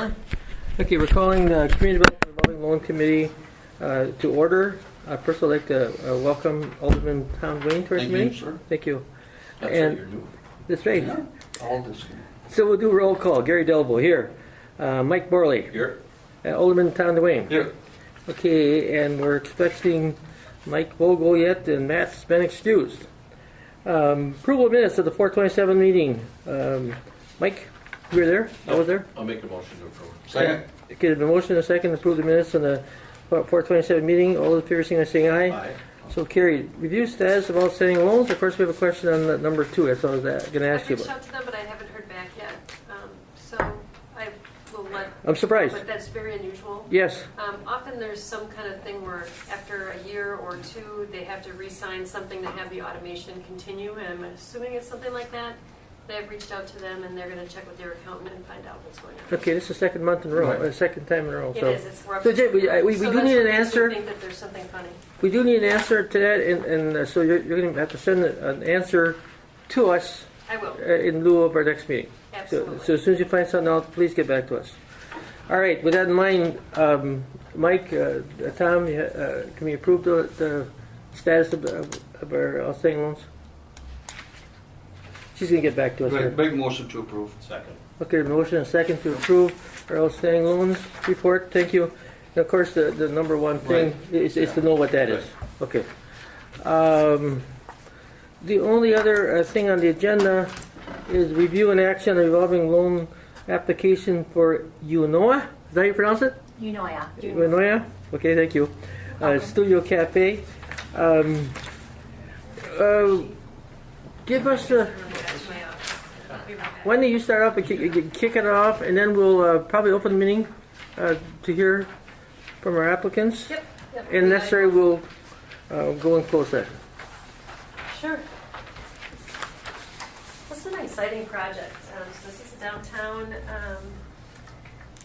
Miller. Okay, we're calling the Community Development Revolving Loan Committee to order. First, I'd like to welcome Alderman Tom Wayne to our committee. Thank you, sir. Thank you. That's And right, you're new. that's right. Yeah, all this. So we'll do roll call. Gary Delbo here. Mike Borley. Here. Alderman Tom Wayne. Here. Okay, and we're expecting Mike Vogel yet, and Matt's been excused. Approval of minutes of the 427 meeting. Mike, you were there? I was there. I'll make a motion to approve. Second. Okay, there's a motion and a second to approve the minutes on the 427 meeting. All those in favor, signify by saying aye. Aye. So carried. Review status of outstanding loans. Of course, we have a question on number 2. That's what I was going to ask you I've reached about. out to them, but I haven't heard back yet. So I will let. I'm surprised. But that's very unusual. Yes. Often there's some kind of thing where after a year or two, they have to re-sign something to have the automation continue. And I'm assuming it's something like that. They've reached out to them, and they're going to check with their accountant and find out what's going on. Okay, this is the second month in a row, Right. Second time in a row. It So, is. It's rough. So, Jay, we So do that's need what an makes me answer. think that there's something funny. We do need an answer to that, and so you're going to have to send an answer to us I will. in lieu of our next meeting. Absolutely. So as soon as you find something out, please get back to us. All right, with that in mind, Mike, Tom, can we approve the status of our outstanding loans? She's going to get back to us. Right, Here. big motion to approve. Second. Okay, motion and second to approve our outstanding loans report. Thank you. And of course, the number one thing is to know what that is. Okay. The only other thing on the agenda is review and action on a revolving loan application for Unoa. Is that how you pronounce it? Unoya. Unoya? Okay, thank you. Studio Cafe. Give us a... Why don't you start off and kick it off, and then we'll probably open the meeting to hear from our applicants. Yep. And necessary, we'll go in close session. Sure. This is an exciting project. So this is a downtown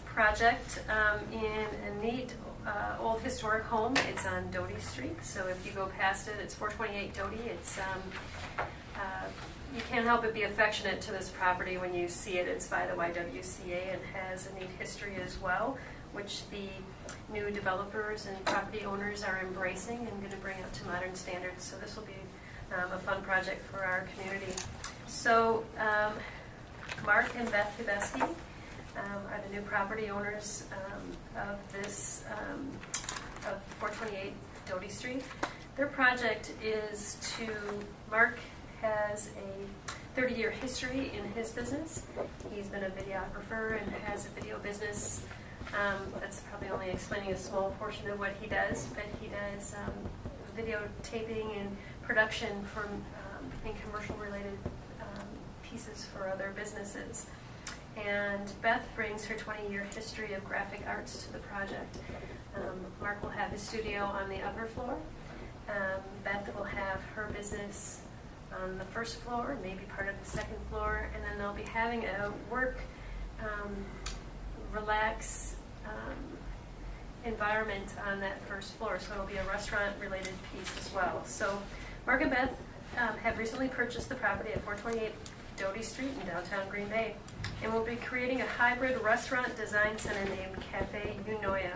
project in a neat old historic home. It's on Doty Street. So if you go past it, it's 428 Doty. It's you can't help but be affectionate to this property when you see it. It's by the YWCA and has a neat history as well, which the new developers and property owners are embracing and going to bring up to modern standards. So this will be a fun project for our community. So Mark and Beth Hubesky are the new property owners of this of 428 Doty Street. Their project is to Mark has a 30-year history in his business. He's been a videographer and has a video business. That's probably only explaining a small portion of what he does, but he does videotaping and production for in commercial-related pieces for other businesses. And Beth brings her 20-year history of graphic arts to the project. Mark will have his studio on the upper floor. Beth will have her business on the first floor, maybe part of the second floor, and then they'll be having a work, relax environment on that first floor. So it'll be a restaurant-related piece as well. So Mark and Beth have recently purchased the property at 428 Doty Street in downtown Green Bay, and will be creating a hybrid restaurant design center named Cafe Unoya,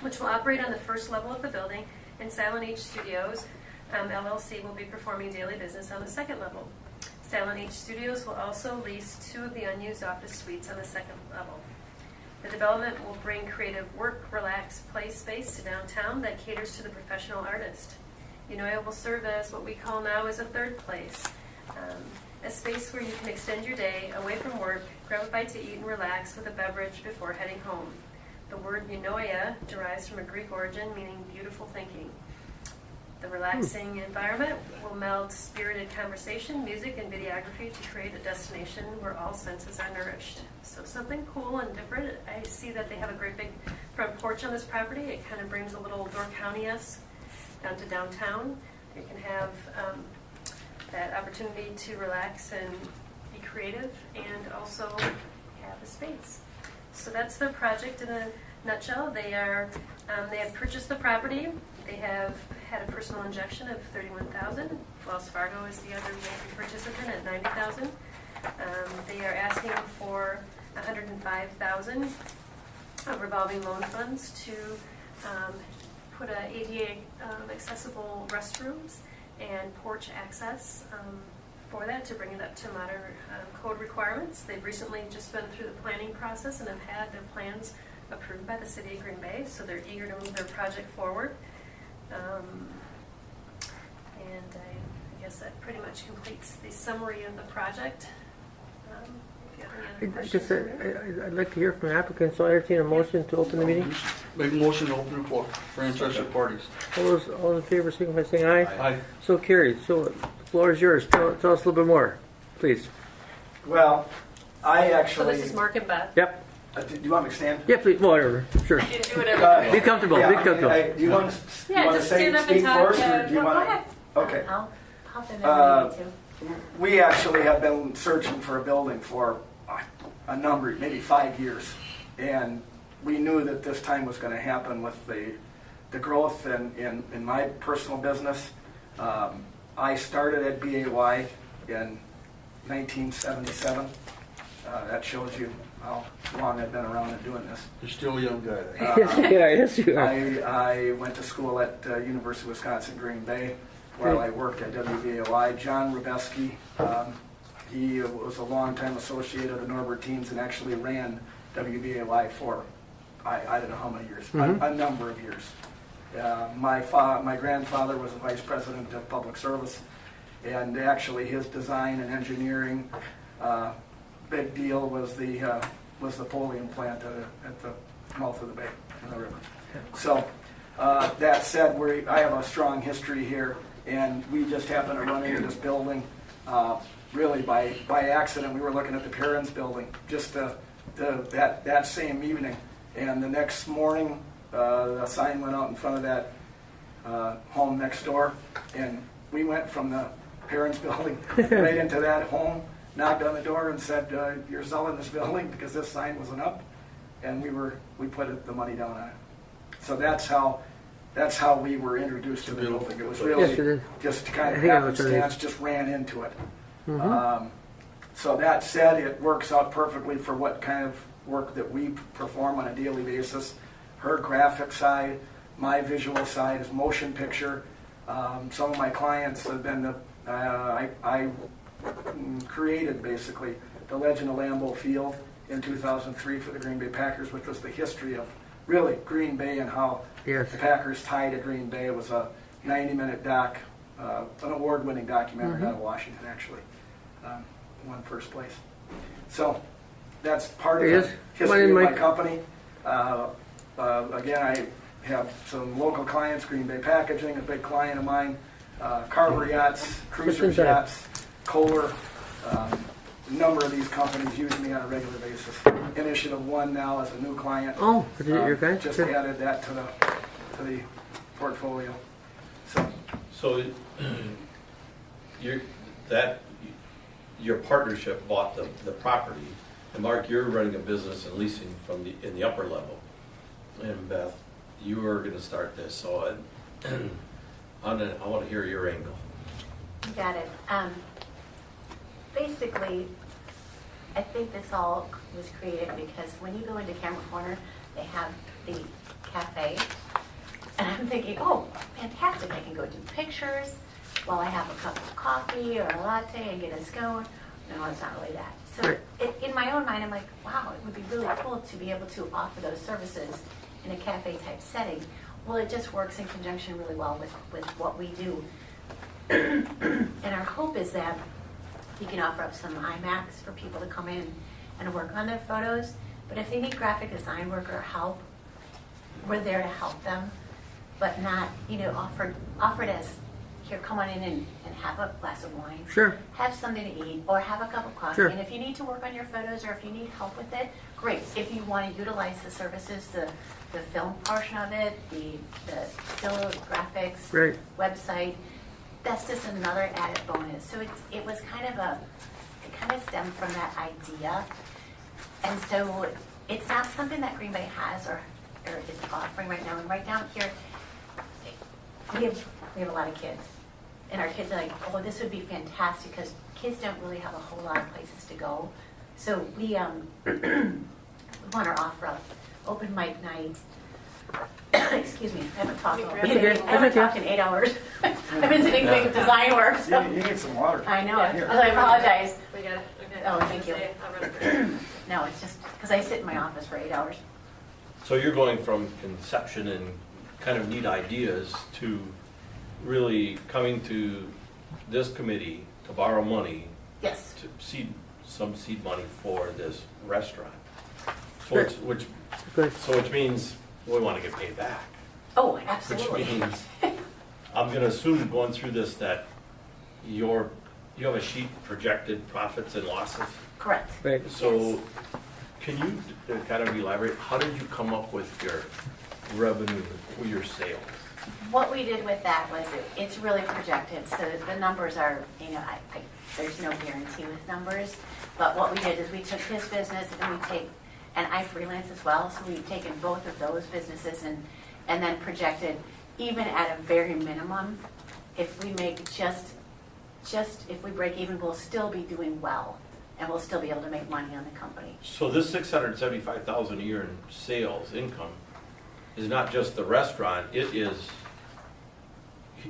which will operate on the first level of the building, and Silent H Studios LLC will be performing daily business on the second level. Silent H Studios will also lease 2 of the unused office suites on the second level. The development will bring creative work, relax, play space to downtown that caters to the professional artist. Unoya will serve as what we call now as a third place, a space where you can extend your day away from work, grab a bite to eat, and relax with a beverage before heading home. The word Unoya derives from a Greek origin meaning beautiful thinking. The relaxing environment will meld spirited conversation, music, and videography to create a destination where all senses are nourished. So something cool and different. I see that they have a great big front porch on this property. It kind of brings a little Door County-esque down to downtown. You can have that opportunity to relax and be creative and also have a space. So that's their project in a nutshell. They have purchased the property. They have had a personal injection of $31,000. Wells Fargo is the other major participant at $90,000. They are asking for $105,000 of revolving loan funds to put a ADA accessible restrooms and porch access for that, to bring it up to modern code requirements. They've recently just been through the planning process and have had their plans approved by the City of Green Bay, so they're eager to move their project forward. And I guess that pretty much completes the summary of the project. If you have any other questions. I'd like to hear from the applicant, so I entertain a motion to open the meeting. Make a motion to open the floor for interested parties. All in favor, signify by saying aye. Aye. So carried. So the floor is yours. Tell us a little bit more, please. Well, I So actually. this is Mark and Beth. Yep. Do you want me to stand? Yeah, please. Whatever. Sure. You can do whatever. Be comfortable. Yeah, Be I mean, comfortable. do you want to, Yeah, just stand up and speak talk first, to- or do you No, want go ahead. Okay. I'll pop in Uh, there too. We actually have been searching for a building for a number, maybe 5 years, and we knew that this time was going to happen with the growth in my personal business. I started at BAY in 1977. That shows you how long I've been around and doing this. You're still a young guy. Yes, you are. Yes, you are. I went to school at University of Wisconsin Green Bay while I worked at WBAY. John Rubeski, he was a longtime associate of the Norbertines and actually ran WBAY for I don't know how many years, a number of years. My grandfather was the vice president of public service, and actually his design and engineering big deal was the Napoleon plant at the mouth of the bay in the river. So that said, I have a strong history here, and we just happened to run into this building really by accident. We were looking at the Perrins building just that same evening, and the next morning a sign went out in front of that home next door, and we went from the Perrins building right into that home, knocked on the door and said, you're selling this building, because this sign wasn't up, and we put the money down on it. So that's how we were introduced to the building. It was Yes, it really is. just kind of I think I know what it happenstance, is. just ran into it. So that said, it works out perfectly for what kind of work that we perform on a daily basis. Her graphic side, my visual side is motion picture. Some of my clients have been I created basically the Legend of Lambeau Field in 2003 for the Green Bay Packers, which was the history of really Green Bay and how Yes. the Packers tied to Green Bay. It was a 90-minute doc, an award-winning documentary out of Washington, actually. Won first place. So that's part of Yes. the history of Mike. my company. Again, I have some local clients, Green Bay Packaging, a big client of mine, Carver Yachts, Cruisers inside. Yachts, Kohler. A number of these companies use me on a regular basis. Initiative One now is a new client. Oh, is it your guy? Just Sure. added that to the portfolio. So, your partnership bought the property, and Mark, you're running a business and leasing in the upper level. And Beth, you are gonna start this, so I wanna hear your angle. You got it. Basically, I think this all was created because when you go into Camera Corner, they have the cafe. And I'm thinking, oh, fantastic, I can go do pictures while I have a cup of coffee or a latte and get a scone. No, it's not really that. So Right. in my own mind, I'm like, wow, it would be really cool to be able to offer those services in a cafe type setting. Well, it just works in conjunction really well with what we do. And our hope is that you can offer up some iMacs for people to come in and work on their photos. But if they need graphic design work or help, we're there to help them, but not, offer it as, here, come on in and have a glass of wine. Sure. Have something to eat or have a cup of coffee. Sure. And if you need to work on your photos or if you need help with it, great. If you want to utilize the services, the film portion of it, the still graphics, Right. website, that's just another added bonus. So it was kind of stemmed from that idea. And so it's not something that Green Bay has or is offering right now. And right down here, we have a lot of kids. And our kids are like, oh, this would be fantastic because kids don't really have a whole lot of places to go So we want our offer open mic night. Excuse me, I haven't talked. That's okay, I haven't that's talked in 8 hours. I've been sitting doing design work. So. You need some water. I know. Yeah. So I apologize. We got it. Okay. Oh, I was thank gonna you. say, I'll run it through. No, it's just because I sit in my office for 8 hours. So you're going from conception and kind of neat ideas to really coming to this committee to borrow money, Yes. to some seed money for this restaurant. So Sure. which means we want to get paid back. Oh, Which absolutely. means, I'm gonna assume going through this that you have a sheet projected profits and losses. Correct. Right. So can you kind of elaborate, how did you come up with your revenue for your sales? What we did with that was it's really projected, so the numbers are, there's no guarantee with numbers. But what we did is we took his business and I freelance as well, so we've taken both of those businesses and then projected, even at a very minimum, if we make just if we break even, we'll still be doing well, and we'll still be able to make money on the company. So this $675,000 a year in sales income is not just the restaurant, it is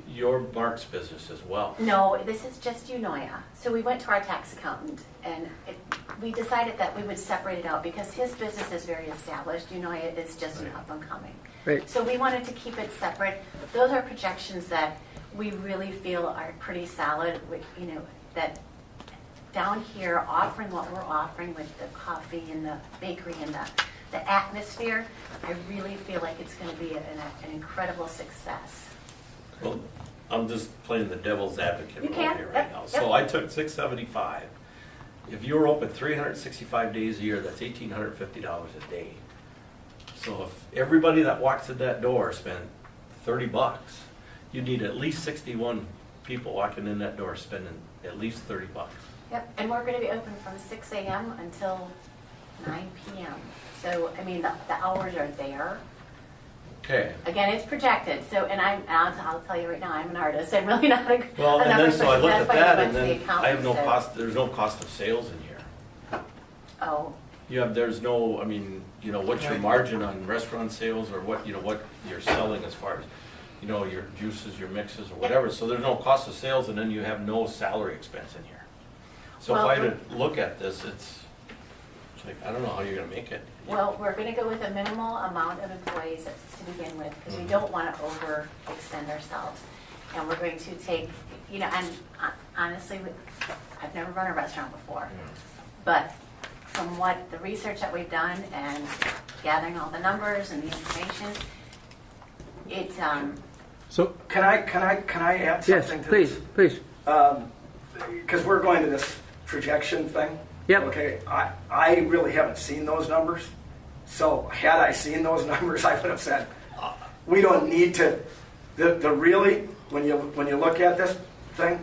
your Mark's business as well. No, this is just Unoya. So we went to our tax accountant, and we decided that we would separate it out because his business is very established. Unoya is just an up and coming. Right. So we wanted to keep it separate. Those are projections that we really feel are pretty solid. That down here, offering what we're offering with the coffee and the bakery and the atmosphere, I really feel like it's going to be an incredible success. Well, I'm just playing the devil's advocate You role can. here right Yep, now. yep. So I took 675. If you were open 365 days a year, that's $1,850 a day. So if everybody that walks in that door spent $30, you need at least 61 people walking in that door spending at least $30. Yep, and we're going to be open from 6 a.m. until 9 p.m. So, the hours are there. Okay. Again, it's projected, so, and I'll tell you right now, I'm an artist, I'm really not a Well, a and then numbers so I person. looked at That's why we that went and to the then I have no accountant, so- cost, there's no cost of sales in here. Oh, There's no, what's your margin on restaurant sales or what you're selling as far as, your juices, your mixes or whatever. So there's no cost of sales and then you have no salary expense in here. So if Well, I had to look at this, it's like, I don't know how you're gonna make it. well, we're gonna go with a minimal amount of employees to begin with, because we don't wanna overextend ourselves. And we're going to take, and honestly, I've never run a restaurant before, but from what the research that we've done and gathering all the numbers and the information, it's, So, Can I add yes, something to please, this? please. Because we're going to this projection thing. Yep. Okay, I really haven't seen those numbers. So had I seen those numbers, I would have said, we don't need to, the really, when you look at this thing,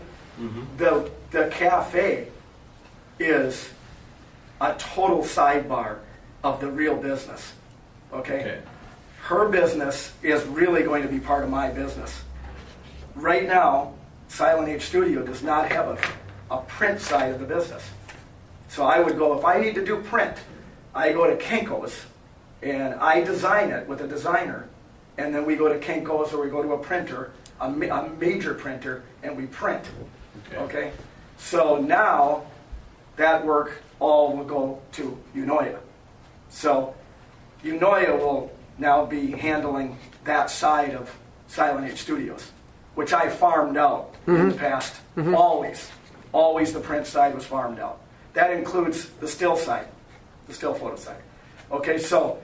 the cafe is a total sidebar of the real business. Okay? Her business is really going to be part of my business. Right now, Silent H Studio does not have a print side of the business. So I would go, if I need to do print, I go to Kinko's and I design it with a designer. And then we go to Kinko's or we go to a printer, a major printer, and we print. Okay? So now that work all will go to Unoya. So Unoya will now be handling that side of Silent H Studios, which I farmed out in the past. Always the print side was farmed out. That includes the still side, the still photo side. Okay, so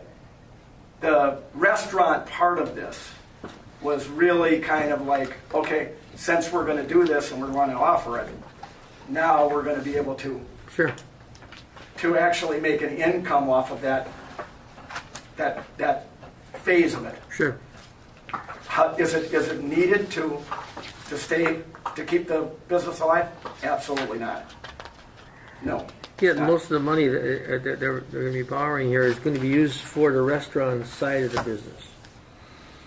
the restaurant part of this was really kind of like, okay, since we're going to do this and we're going to offer it, now we're going to be able to Sure. actually make an income off of that phase of it. Sure. Is it needed to keep the business alive? Absolutely not. No. Yeah, It's not. most of the money that they're going to be borrowing here is going to be used for the restaurant side of the business.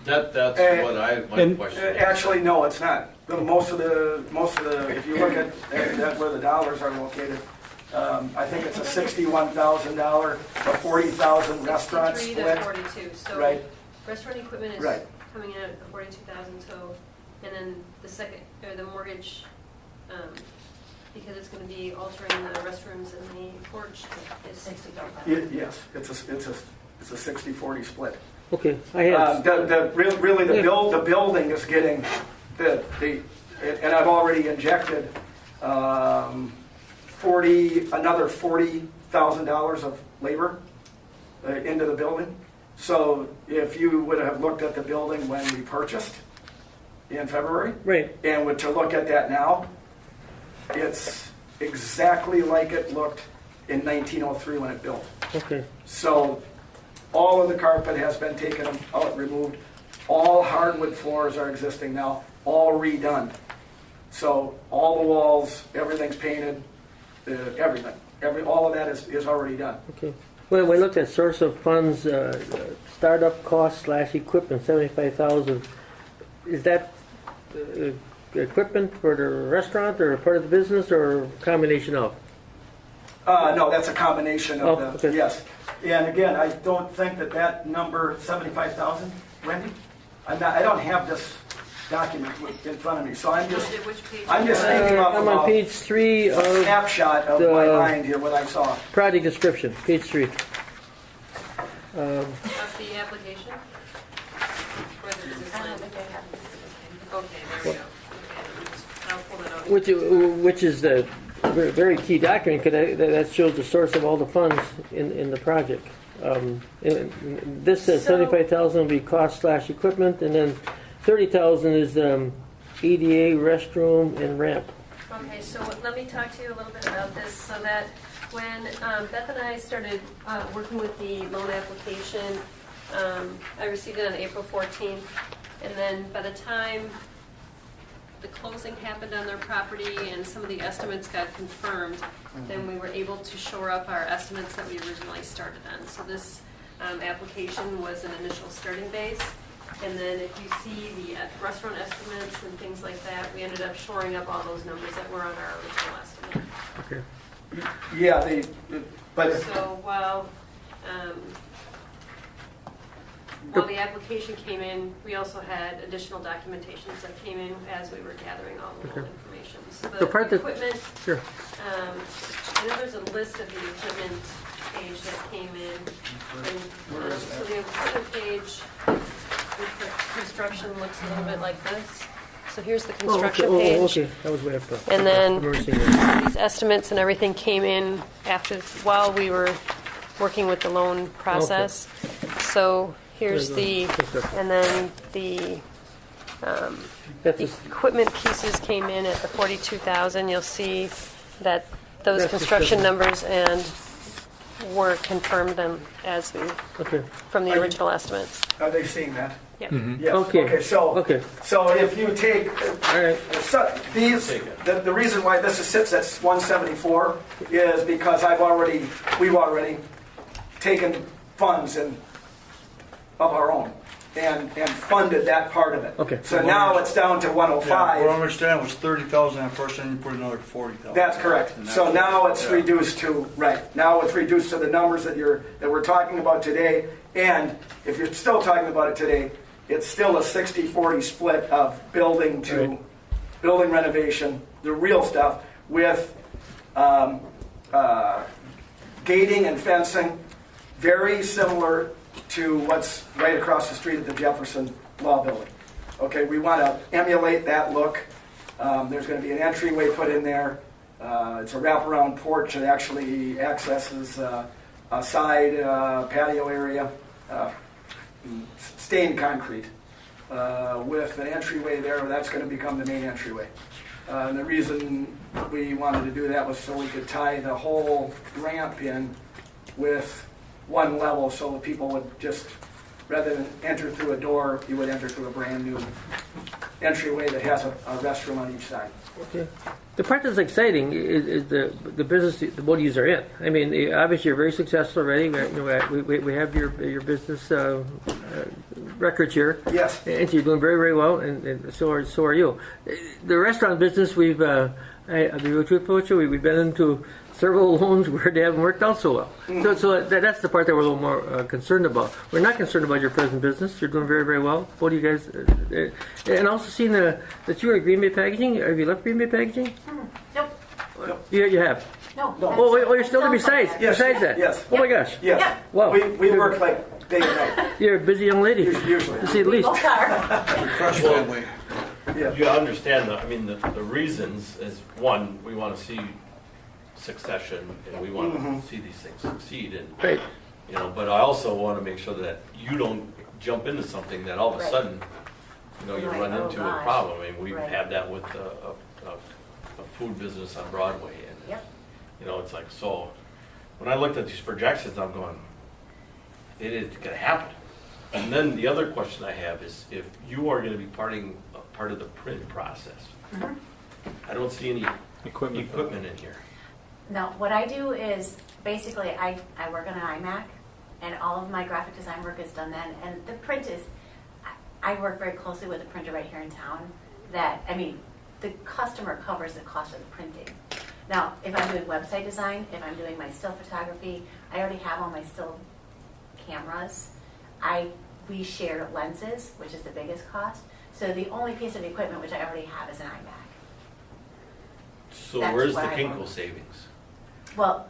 That's what my question is. Actually, no, it's not. Most of the, if you look at where the dollars are located, I think it's a $61,000, a $40,000 restaurant 63 split. to 42, so Right. restaurant equipment is Right. coming in at the 42,000, so, and then the second, or the mortgage, because it's gonna be altering the restrooms and the porch is 65,000. Yes, it's a 60-40 split. Okay, I had, Really, the building is getting and I've already injected another $40,000 of labor into the building. So if you would have looked at the building when we purchased in February, right, and to look at that now, it's exactly like it looked in 1903 when it built. okay, So all of the carpet has been taken out, removed. All hardwood floors are existing now, all redone. So all the walls, everything's painted, everything. All of that is already done. okay. Well, we looked at source of funds, startup cost / equipment, 75,000. Is that equipment for the restaurant or part of the business or a combination of? No, that's a combination of Oh, the, okay. yes. And again, I don't think that number, 75,000, Wendy? I don't have this document in front of me, so I'm just Which page? thinking off I'm on of page 3 a of snapshot of my mind here, what I saw. project description, page 3. Of the application? Or the business I plan? don't think I have this. Okay, there we go. Okay, I'll pull that out. Which is the very key document, because that shows the source of all the funds in the project. This says So- 75,000 will be cost / equipment, and then 30,000 is EDA, restroom, and ramp. Okay, so let me talk to you a little bit about this, so that when Beth and I started working with the loan application, I received it on April 14th, and then by the time the closing happened on their property and some of the estimates got confirmed, then we were able to shore up our estimates that we originally started on. So this application was an initial starting base. And then if you see the restaurant estimates and things like that, we ended up shoring up all those numbers that were on our original estimate. Okay. Yeah, but So while the application came in, we also had additional documentations that came in as we were gathering all the loan information. So The part the that- equipment, Sure. I know there's a list of the equipment page that came in. And, so the equipment page, the construction looks a little bit like this. So here's the construction page. Okay, that was way up top. And then- I remember seeing that. These estimates and everything came in while we were working with the loan process. So here's the, and then the That's the a- equipment pieces came in at the 42,000. You'll see that those That's the construction seven. numbers and were confirmed them as we, Okay. from the Are you- original estimates. are they seeing that? Yep. Yes. Okay. Okay, so if you take, All right. so the reason why this sits at 174 is because we've already taken funds of our own and funded that part of it. Okay. So now it's down to Yeah, what I 105. understand was 30,000 at first, and you put another 40,000. That's correct. And So that's- now it's yeah. reduced to, right, now it's reduced to the numbers that we're talking about today. And if you're still talking about it today, it's still a 60-40 split of building to Right. building renovation, the real stuff, with gating and fencing, very similar to what's right across the street at the Jefferson Law Building. Okay, we want to emulate that look. There's going to be an entryway put in there. It's a wraparound porch that actually accesses a side patio area, stained concrete, with an entryway there. That's going to become the main entryway. And the reason we wanted to do that was so we could tie the whole ramp in with one level, so that people would just, rather than enter through a door, you would enter through a brand new entryway that has a restroom on each side. Okay. The part that's exciting is the business the both of you are in. I mean, obviously you're very successful already. We have your business records here. Yes. And so you're doing very, very well, and so are you. The restaurant business, I'll be truthful with you, we've been into several loans where they haven't worked out so well. So that's the part that we're a little more concerned about. We're not concerned about your present business. You're doing very, very well. Both of you guys. And also seeing that you are at Green Bay Packaging. Have you left Green Bay Packaging? Nope. You have. No. Oh, you're still there besides that? Yes. Oh my gosh. Yes. Yeah. Wow. We work like day and night, You're a busy young lady, usually. to say the least. Both are. Fresh family. Yeah. You understand, the reasons is, one, we want to see succession, and we want to see these things succeed, and, Right. but I also want to make sure that you don't jump into something that all of a Right. sudden, you Right. run Oh, into a gosh. problem. I mean, we've Right. had that with a food business on Broadway, and, Yep. it's like, so, when I looked at these projections, I'm going, it is going to happen. And then the other question I have is, if you are going to be part of the print process, I don't see any equipment in here. No, what I do is, basically, I work on an iMac, and all of my graphic design work is done then, and the print is, I work very closely with a printer right here in town, the customer covers the cost of the printing. Now, if I'm doing website design, if I'm doing my still photography, I already have all my still cameras. We share lenses, which is the biggest cost, so the only piece of equipment which I already have is an iMac. So That's where's the what I Kinko want. savings? Well,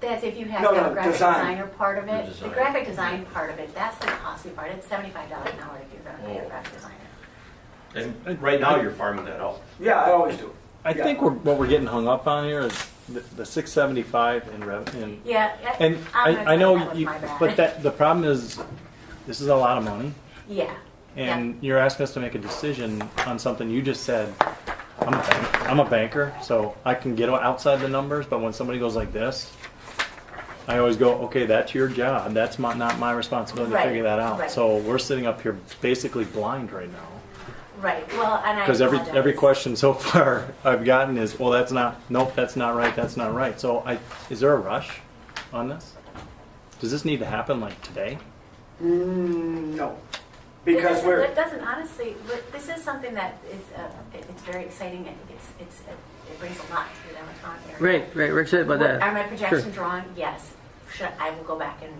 that's if you have No, the no, graphic design. designer part of The it. design. The graphic design part of it, that's the costly part. It's $75 an hour if you're going to pay a Oh. graphic designer. And right now, you're farming that out. Yeah, I always do. I think what we're getting hung up on here is the 675 in revenue. Yeah, And I'm gonna I know, that was you, my bad. but the problem is, this is a lot of money, Yeah. and you're asking us to make a decision on something you just said. I'm a banker, so I can get outside the numbers, but when somebody goes like this, I always go, okay, that's your job. That's not my responsibility to Right, figure that out. right. So we're sitting up here basically blind right now. Right. Well, and I Because every apologize. question so far I've gotten is, well, that's not right, that's not right. So is there a rush on this? Does this need to happen like today? No, because It doesn't honestly. This is something that is it's very exciting. I think it brings a lot to the downtown area. Right. We're excited about that. Are my projections Sure. drawn? Yes. I will go back and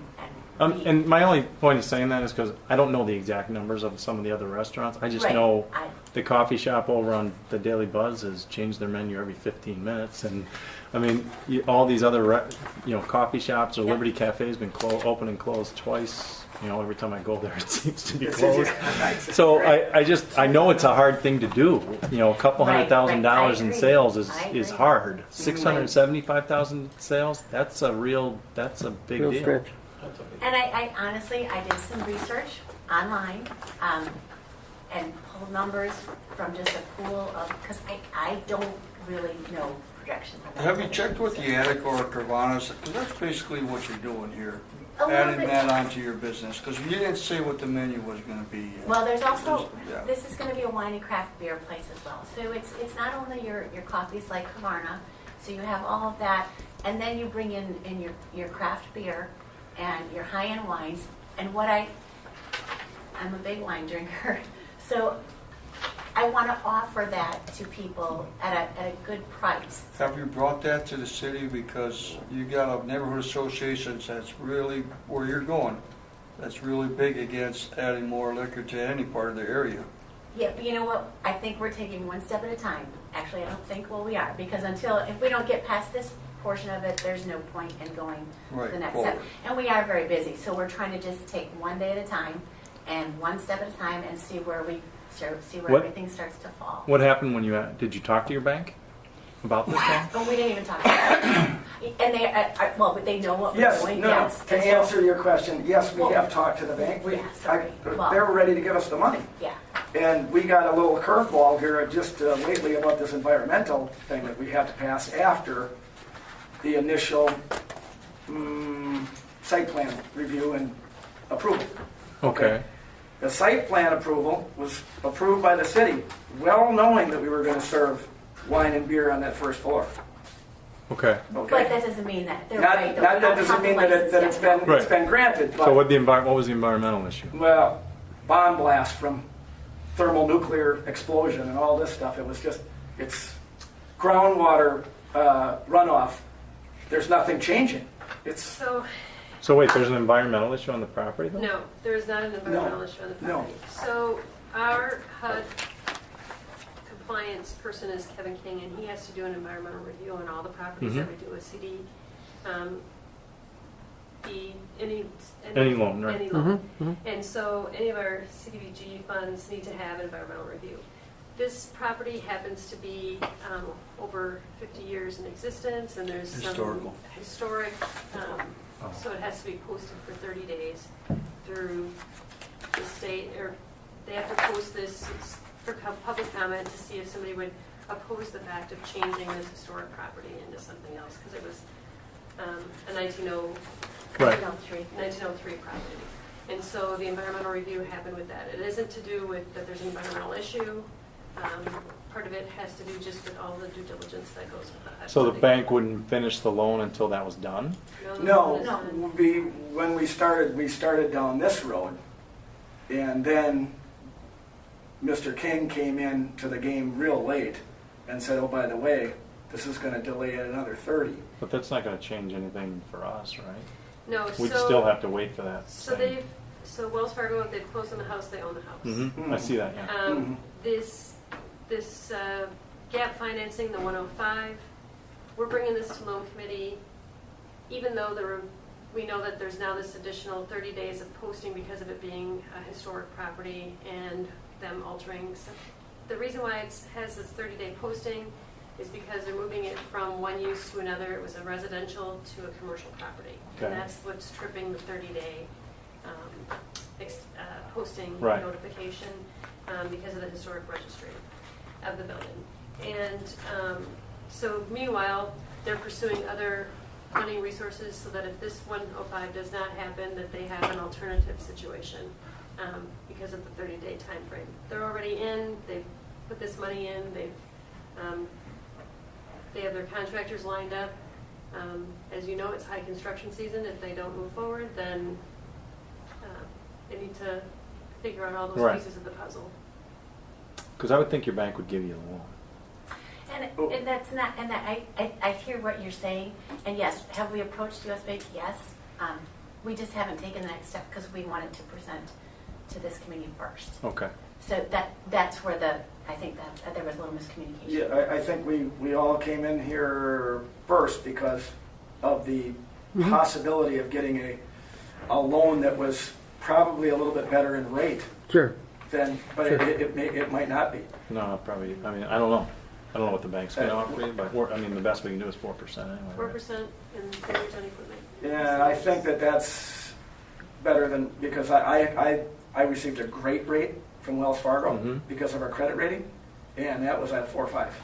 read. And my only point of saying that is because I don't know the exact numbers of some of the other restaurants. I just Right. know I- the coffee shop over on the Daily Buzz has changed their menu every 15 minutes. And I mean, all these other coffee shops or Yep. Liberty Cafe has been open and closed twice. Every time I go there, it seems to be closed. So I know it's a hard thing to do. A couple Right, $100,000 I in agree. sales I is agree. hard. 675,000 sales, that's a big Real deal. stretch. That's a big- And I honestly, I did some research online and pulled numbers from just a pool of, because I don't really know projections. Have you checked with the attic or Carvana's? Because that's basically what you're doing here. A little Adding bit. that onto your business, because you didn't say what the menu was gonna be yet. Well, there's also, Yeah. this is going to be a wine and craft beer place as well. So it's not only your coffees like Kavarna, so you have all of that, and then you bring in your craft beer and your high-end wines. And I'm a big wine drinker, so I want to offer that to people at a good price. Have you brought that to the city? Because you got a neighborhood association that's really, where you're going, that's really big against adding more liquor to any part of the area. Yeah, but you know what? I think we're taking one step at a time. Actually, I don't think, we are, because if we don't get past this portion of it, there's no point in going to Right, the next forward. step. And we are very busy, so we're trying to just take one day at a time and one step at a time and see where What- everything starts to fall. What happened when did you talk to your bank about this one? Oh, we didn't even talk about it. And they know what we're Yes, doing. no, Yes. to answer your question, yes, we have talked to the bank. Yeah, sorry. Well- They're ready to give us the money. Yeah. And we got a little curveball here just lately about this environmental thing that we have to pass after the initial site plan review and approval. Okay. The site plan approval was approved by the city, well knowing that we were going to serve wine and beer on that first floor. Okay. But Okay? that doesn't mean that. They're Not right, though. that We don't doesn't have mean the that license yet. it's Right. been granted, So but, what was the environmental issue? well, bomb blast from thermonuclear explosion and all this stuff. It's groundwater runoff there's nothing changing. It's, So, wait, there's an environmental issue on the property though? no, there is not an environmental issue on the No. property. So our HUD compliance person is Kevin King, and he has to do an environmental review on all the properties that we do with CD. Any loan, right? Any loan. And so any of our CDBG funds need to have an environmental review. This property happens to be over 50 years in existence, and there's Historical. some historic, so it has to be posted for 30 days through the state, or they have to post this for public comment to see if somebody would oppose the fact of changing this historic property into something else, because it was a 1903 property. And so the environmental review happened with that. It isn't to do with that there's an environmental issue. Part of it has to do just with all the due diligence that goes with that. So the bank wouldn't finish the loan until that was done? no, when we started down this road, and then Mr. King came into the game real late and said, oh, by the way, this is going to delay it another 30. But that's not going to change anything for us, right? No, We'd so, still have to wait for that. so Wells Fargo, they've closed on the house, they own the house. I see that, yeah. This gap financing, the 105, we're bringing this to loan committee, even though we know that there's now this additional 30 days of posting because of it being a historic property and them altering. The reason why it has this 30-day posting is because they're moving it from one use to another. It was a residential to a commercial property. Okay. And that's what's tripping the 30-day posting Right. notification because of the historic registry of the building. And so meanwhile, they're pursuing other funding resources so that if this 105 does not happen, that they have an alternative situation because of the 30-day time frame. They're already in, they've put this money in, they have their contractors lined up. As you know, it's high construction season. If they don't move forward, then they need to figure out all those Right. pieces of the puzzle. Because I would think your bank would give you a loan. And that's not, and I hear what you're saying, and yes, have we approached US Bank? Yes. We just haven't taken the next step because we wanted to present to this committee first. Okay. So that's where I think that there was a little miscommunication. Yeah, I think we all came in here first because of the possibility of getting a loan that was probably a little bit better in rate Sure. than, but Sure. it might not be. No, probably, I mean, I don't know. I don't know what the bank's going to offer you, but the best we can do is 4% anyway. right? 4% and 30% equipment. Yeah, I think that's better than, because I received a great rate from Wells Fargo Mhm. because of our credit rating, and that was at 4 or 5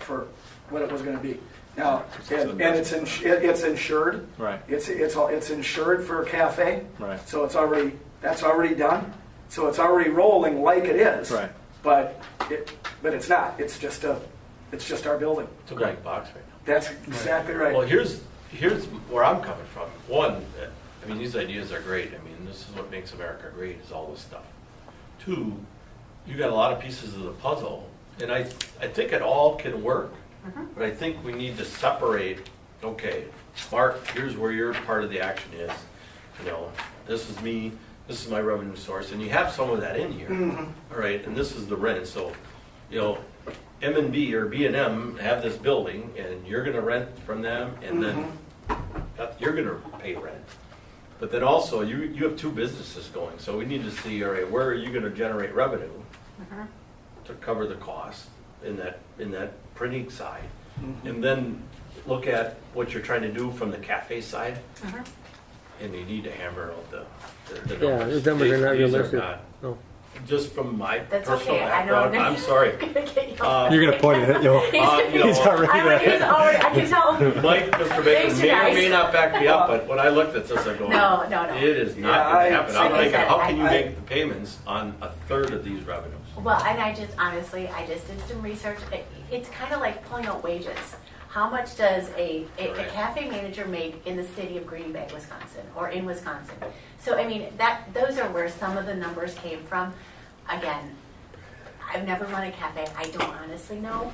for what it was going to be. Now, and it's insured. Right, It's insured for a cafe, right, so that's already done. So it's already rolling like it is. right. But it's not. It's just our building. It's a blank box right now. That's exactly right. Well, here's where I'm coming from. One, I mean, these ideas are great. I mean, this is what makes America great, is all this stuff. Two, you got a lot of pieces of the puzzle, and I think it all can work. But I think we need to separate, okay, Mark, here's where your part of the action is. You know, this is me, this is my revenue source, and you have some of that in here. All right, and this is the rent. So, you know, M&B or B&M have this building, and you're going to rent from them, and then you're going to pay rent. But then also, you have two businesses going, so we need to see, all right, where are you going to generate revenue to cover the cost in that printing side, and then look at what you're trying to do from the cafe side, and you need to hammer out the numbers. Yeah, the numbers are not These realistic. not- No. Just from my That's personal okay. I know. background, I'm sorry. You're going to point it at you. You know, He's already He's there. already, I can tell. Mike, Mr. Baker Thanks, may or guys. may not back me up, but when I looked at this, I go, No. it is not Yeah, going to happen. I'm like I thinking, said, how can you I- make the payments on a third of these revenues? Well, and I just did some research. It's kind of like pulling out wages. How much does a Right. cafe manager make in the city of Green Bay, Wisconsin, or in Wisconsin? So, I mean, those are where some of the numbers came from. Again, I've never run a cafe. I don't honestly know.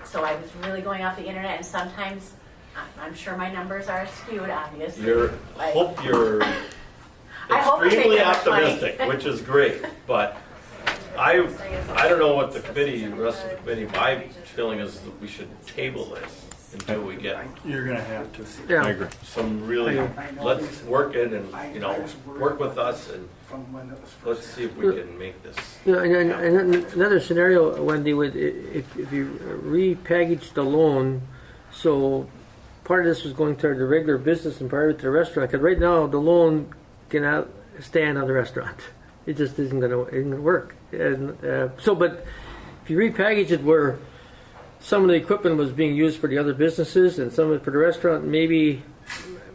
So I was really going off the internet, and sometimes I'm sure my numbers are skewed, obviously. You're, Like, hope you're I hope I extremely think that's funny. optimistic, which is great, but I don't know what the committee, the rest of the committee, my feeling is that we should table this until we get You're gonna have to. I Yeah. agree. some really, let's work it and, you know, work with us and From when it was first. let's see if we can make this. Yeah, and another scenario, Wendy, would if you repackaged the loan, so part of this was going toward the regular business and part of it to the restaurant. Because right now the loan cannot stand on the restaurant. It just isn't going to work. And but if you repackage it where some of the equipment was being used for the other businesses and some of it for the restaurant, maybe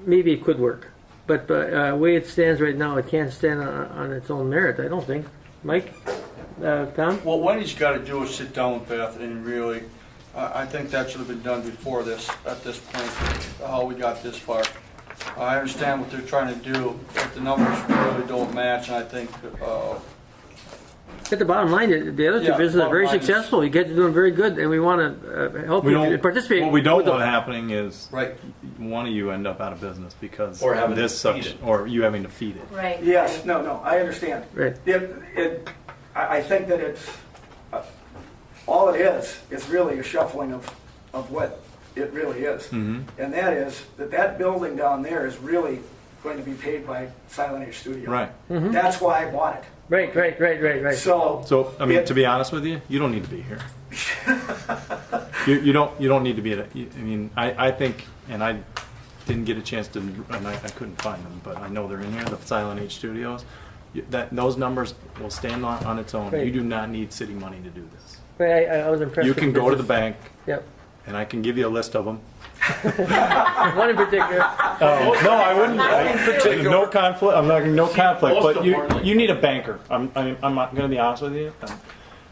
it could work. But the way it stands right now, it can't stand on its own merit, I don't think. Mike? Tom? What Wendy's got to do is sit down with Beth and really, I think that should have been done before this, at this point, how we got this far. I understand what they're trying to do, but the numbers really don't match, and I think, At the bottom line, the other two Yeah, businesses are very bottom line is- successful. You guys are doing very good, and we want to help We you don't, participate. what we don't with the- want happening is right, one of you end up out of business because Or having this to feed such, it. or you having to feed it. Right. Yes, no, I understand. Right. I think that it's, all it is really a shuffling of what it really is. Mhm. And that is, that building down there is really going to be paid by Silent Age Studio. Right. That's why I bought it. Right. So, So, I mean, to be honest with you, you don't need to be here. you don't need to be at. I think, and I didn't get a chance to, and I couldn't find them, but I know they're in here. The Silent Age Studios. Those numbers will stand on its own. Right. You do not need city money to do this. Right, I was impressed. You with can go to the business. bank, Yep. and I can give you a list of them. One in particular. No, I wouldn't. No conflict. I'm not no conflict. Most But importantly- you need a banker. I'm not going to be honest with you.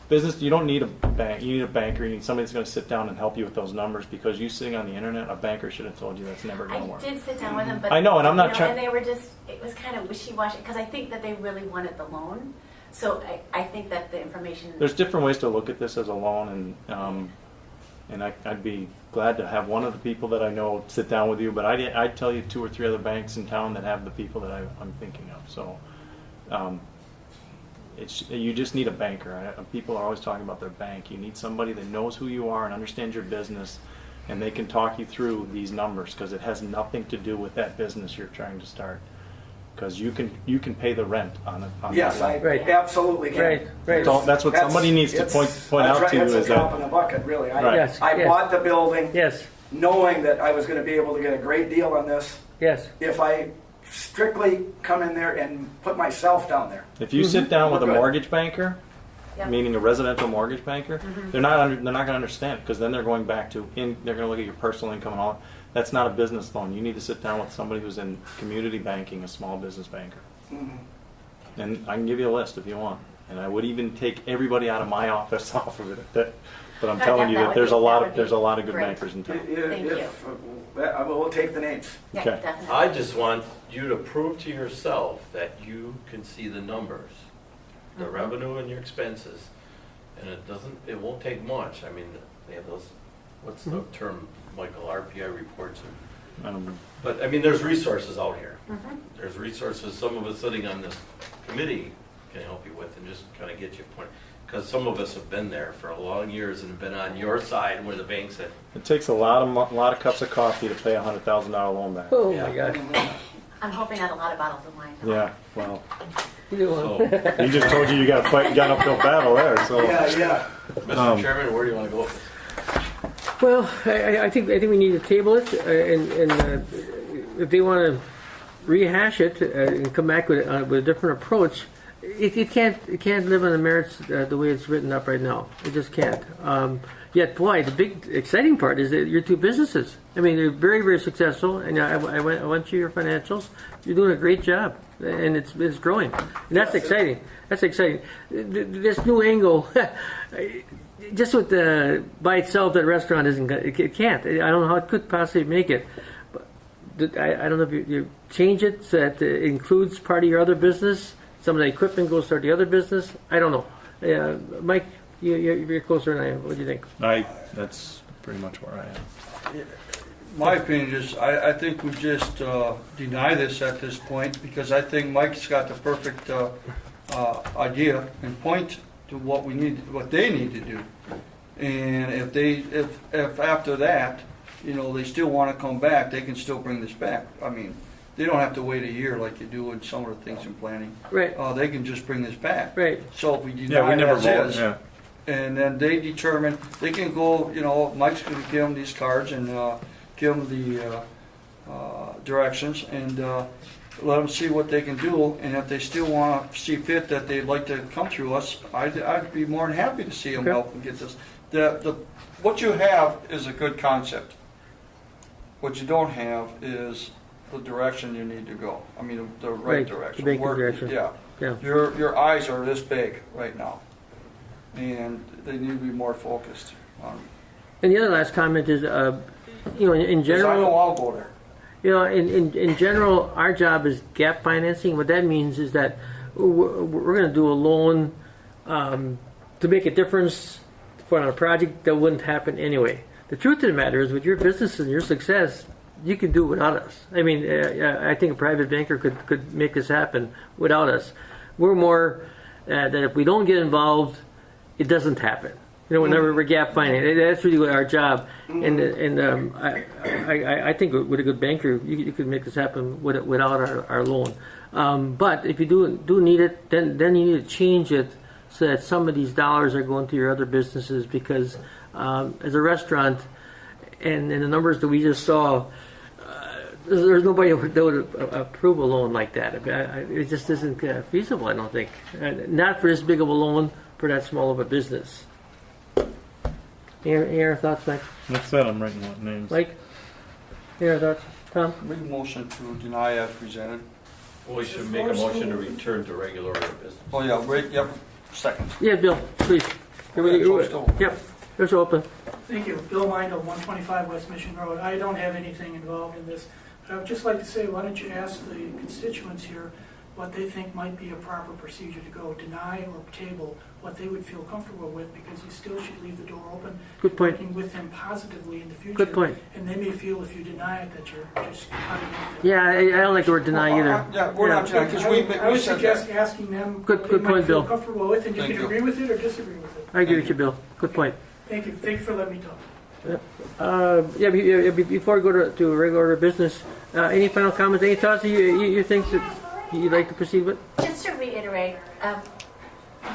Business, you don't need a bank. You need a banker. You need somebody that's going to sit down and help you with those numbers because you sitting on the internet, a banker should have told you that's never going I to work. did sit down with them, but I know, and I'm not trying- And they were just, it was kind of wishy-washy because I think that they really wanted the loan. So I think that the information. There's different ways to look at this as a loan, and I'd be glad to have one of the people that I know sit down with you. But I'd tell you 2 or 3 other banks in town that have the people that I'm thinking of. So. You just need a banker. People are always talking about their bank. You need somebody that knows who you are and understands your business, and they can talk you through these numbers because it has nothing to do with that business you're trying to start. Because you can pay the rent on it. yes, I Right. absolutely can. Right. That's what somebody needs to point out to you It's is a drop that in the bucket, really. Right. Yes. I bought the building Yes. knowing that I was going to be able to get a great deal on this Yes. if I strictly come in there and put myself down there. if you sit down with a We're good. mortgage banker, Yep. meaning a residential mortgage banker, they're not going to understand it because then they're going back to they're going to look at your personal income and all. That's not a business loan. You need to sit down with somebody who's in community banking, a small business banker. And I can give you a list if you want. And I would even take everybody out of my office off of it. But I'm telling you that there's a lot of good great. bankers in town. Thank you. I will take the names. Yeah, Okay. definitely. I just want you to prove to yourself that you can see the numbers, the revenue and your expenses, and it won't take much. I mean, they have those, what's the term, Michael, RPI reports. But, I mean, there's resources out here. There's resources some of us sitting on this committee can help you with and just kind of get you a point. Because some of us have been there for a long years and have been on your side where the bank said, It takes a lot of cups of coffee to pay a $100,000 loan back. Oh Yeah. my gosh. I'm hoping not a lot of bottles of wine. Yeah, well, so, he just told you got to fight, got an uphill battle there. So Yeah. Mr. Chairman, where do you want to go with this? Well, I think we need to table it, and if they want to rehash it and come back with a different approach, it can't live on the merits the way it's written up right now. It just can't. Yet, boy, the big exciting part is that your two businesses. I mean, they're very, very successful, and I went through your financials. You're doing a great job, and it's growing, and that's exciting. That's exciting. This new angle. Just with by itself, that restaurant isn't. It can't. I don't know how it could possibly make it. But I don't know if you change it so that it includes part of your other business. Some of the equipment goes toward the other business. I don't know. Mike, you're closer than I am. What do you think? that's pretty much where I am. My opinion is, I think we just deny this at this point, because I think Mike's got the perfect idea and point to what they need to do. And if after that, they still want to come back, they can still bring this back. I mean, they don't have to wait a year like you do in some of the things in planning. Right. They can just bring this back. Right. So if we Yeah, deny we it never as voted. is, Yeah. and then they determine, they can go, Mike's going to give them these cards and give them the directions and let them see what they can do. And if they still want to see fit that they'd like to come through us, I'd be more than happy to see them Okay. help and get this. What you have is a good concept. What you don't have is the direction you need to go. I mean, the right Right, direction. the banking direction. Yeah. Yeah. Your eyes are this big right now, and they need to be more focused on. And the other last comment is, in 'Cause I know general, I'll go there. in general, our job is gap financing. What that means is that we're going to do a loan to make a difference for a project that wouldn't happen anyway. The truth of the matter is, with your business and your success, you can do it without us. I mean, I think a private banker could make this happen without us. We're more that if we don't get involved, it doesn't happen. Whenever we're gap financing, that's really our job. And I think with a good banker, you could make this happen without our loan. But if you do need it, then you need to change it so that some of these dollars are going to your other businesses. Because as a restaurant, and the numbers that we just saw, there's nobody that would approve a loan like that. It just isn't feasible, I don't think. Not for this big of a loan for that small of a business. Any other thoughts, Mike? That's it. I'm writing what names. Mike? Any other thoughts? Tom? Make a motion to deny as presented. We should make a motion to return to regular order of business. Oh, yeah, wait, yep, second. Yeah, Bill, please. Yep, it's open. Thank you. Bill Mindle, 125 West Mission Road. I don't have anything involved in this, but I would just like to say, why don't you ask the constituents here what they think might be a proper procedure to go, deny or table, what they would feel comfortable with, because you still should leave the door open. Good point. Working with them positively in the future. Good point. And they may feel if you deny it that you're just cutting off. Yeah, I don't like the word deny either. Yeah, we're not, because we I would said suggest that. asking them Good- what good they might point, feel Bill. comfortable with, and you Thank can you. agree with it or disagree with it. I agree with you, Bill. Good point. Thank you. Thank you for letting me talk. Before we go to regular order of business, any final comments, any thoughts that you think that you'd like to proceed with? Just to reiterate,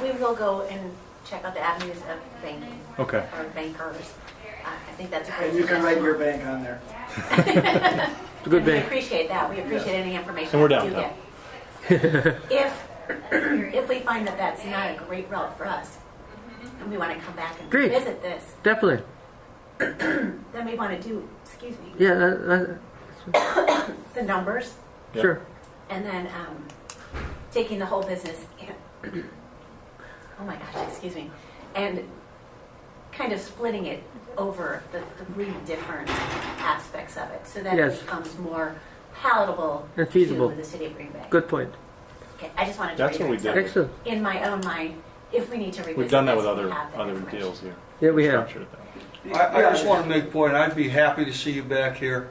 we will go and check out the avenues of banking. Okay. Or bankers. I think that's a great And you can write suggestion. your bank on there. It's a good And we bank. appreciate that. We appreciate any information And we're we do downtown. get. If we find that that's not a great route for us, and we want to come back and Great. revisit this, Definitely. then we want to do, excuse me, Yeah, the numbers, Yeah. sure. and then taking the whole business, oh my gosh, excuse me, and kind of splitting it over the three different aspects of it, so that Yes. it becomes more palatable And feasible. to the city of Green Bay. Good point. Okay, I just wanted to That's what we reiterate did. Excellent. so in my own mind, if we need to revisit We've done that this, with we other have that information. deals here. Yeah, we have. Structured it that way. I just want to make a point, I'd be happy to see you back here.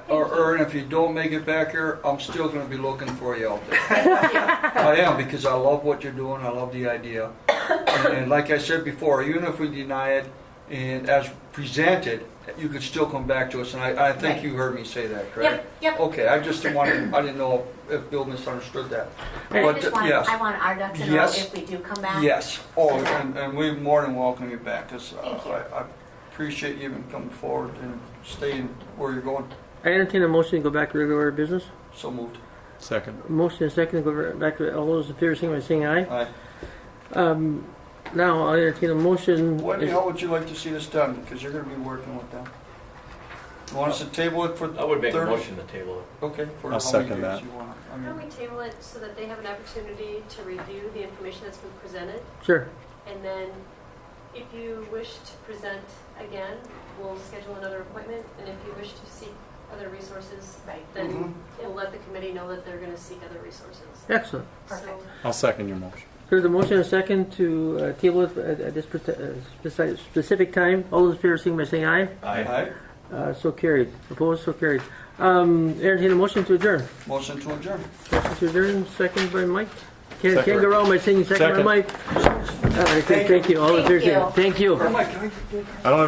Or if you don't make it back here, I'm still going to be looking for you out there. I am, because I love what you're doing, I love the idea. And like I said before, even if we deny it, and as presented, you could still come back to us, and I think Right. you heard me say that, correct? Yep. Okay, I just didn't I didn't know if Bill misunderstood that. I But, just want, yes. I want our ducks in a row Yes. if we do come back. Yes, oh, and we more than welcome you back, because Thank you. I appreciate you even coming forward and staying where you're going. I entertain a motion to go back to regular order of business. So moved. Second. Motion and second to go back to all those in favor, by saying aye. Aye. Now I'll entertain a motion. Wendy, how would you like to see this done? Because you're going to be working with them. You want us to table it for I would make a 30? motion to table it. Okay. For I'll how many second days that. you want? Why don't we table it so that they have an opportunity to review the information that's been presented? Sure. And then if you wish to present again, we'll schedule another appointment. And if you wish to seek other resources, then Mhm. we'll let the committee know that they're going to seek other resources. Excellent. Perfect. So I'll second your motion. There's a motion and a second to table it at this specific time. All those in favor, by saying aye. Aye. So carried. Opposed, so carried. Entertain a motion to adjourn. Motion to adjourn. Motion to adjourn, second by Mike. Can't Second. go wrong by saying second by Second. Mike. All right, thank you. All in favor, say Thank you. thank you. Mike, can I I don't